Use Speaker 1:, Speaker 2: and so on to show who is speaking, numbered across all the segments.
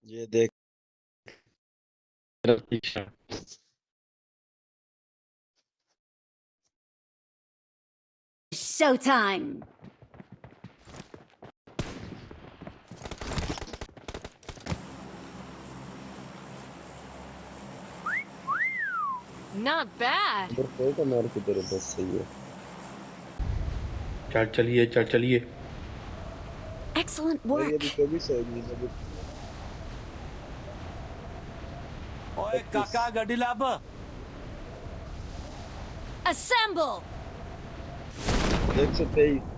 Speaker 1: ये देख मेरा पीछा।
Speaker 2: Showtime! Not bad.
Speaker 1: इधर फेंक मार के तेरे बस सही है।
Speaker 3: चल चलिए।
Speaker 2: Excellent
Speaker 1: मेरी
Speaker 2: work.
Speaker 1: अभी 24 होगी अभी
Speaker 4: ओए
Speaker 1: 25।
Speaker 4: काका गड्डी लाभ
Speaker 2: Assemble!
Speaker 1: 123।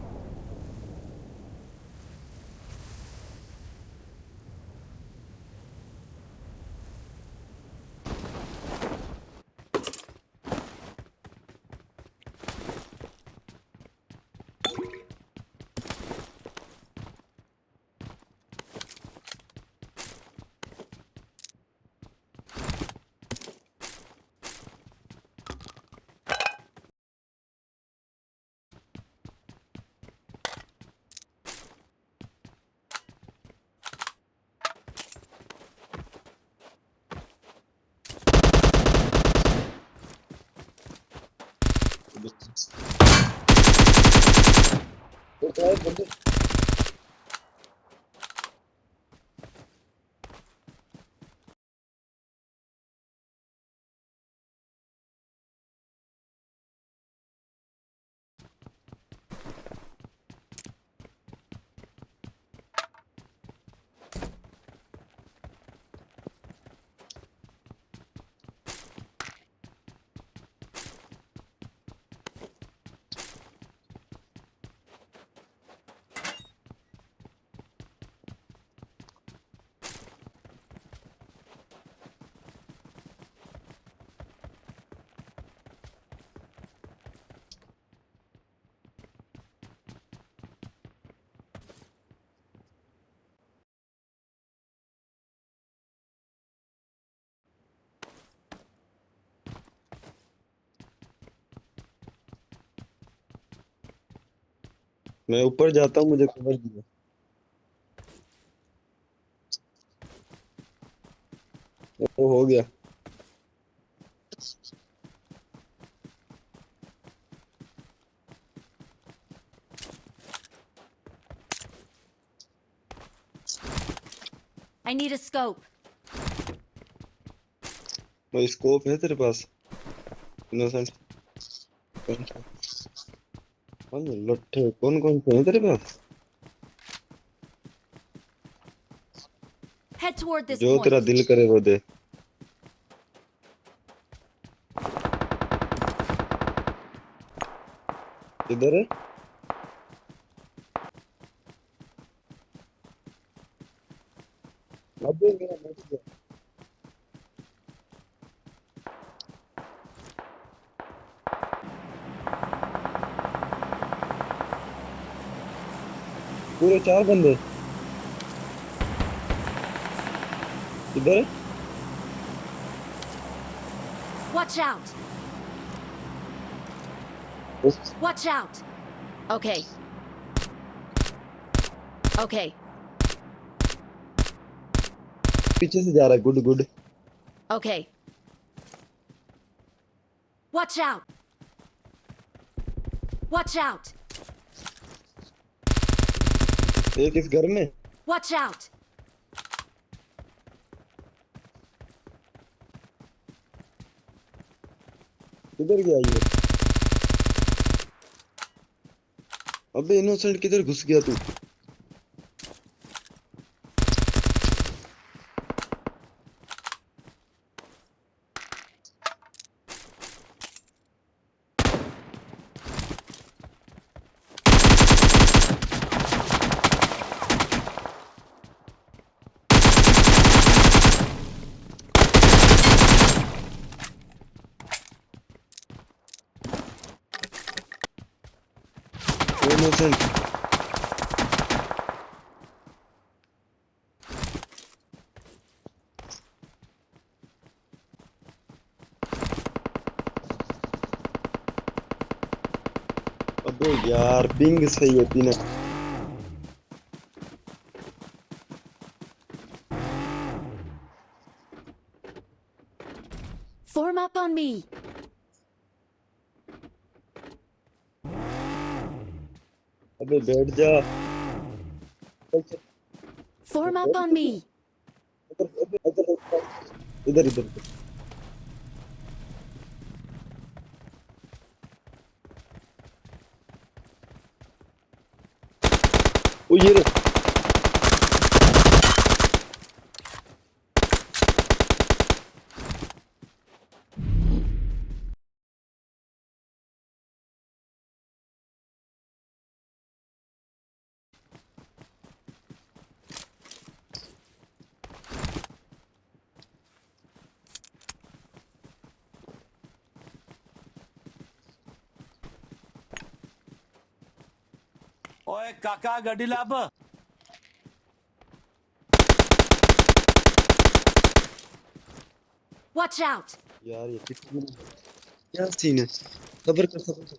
Speaker 1: तो क्या बंदे मैं ऊपर जाता हूँ मुझे खबर दिया। वो हो गया।
Speaker 2: I need a scope.
Speaker 1: वो स्कोप है तेरे पास? इनोसेंट कौन सा? हाँ ये लट्ठे कौन कौन से हैं तेरे पास?
Speaker 2: Head toward this
Speaker 1: जो तेरा
Speaker 2: point.
Speaker 1: दिल करे वो दे। इधर है। अबे मेरा मच गया। पूरे 4 बंदे इधर है।
Speaker 2: Watch out!
Speaker 1: उस
Speaker 2: Watch out! Okay. Okay.
Speaker 1: पीछे से जा रहा है। Good good.
Speaker 2: Okay. Watch out! Watch out!
Speaker 1: एक इस घर में।
Speaker 2: Watch out!
Speaker 1: किधर गया ये? अबे इनोसेंट किधर घुस गया तू? इनोसेंट अबे यार पिंग सही होती ना।
Speaker 2: Form up on me.
Speaker 1: अबे बैठ जा।
Speaker 2: Form up on me.
Speaker 1: इधर इधर इधर। ओ ये रे।
Speaker 4: ओए काका गड्डी लाभ।
Speaker 2: Watch out.
Speaker 1: यार ये कितनी क्या सीन है? सब्र कर सब्र कर।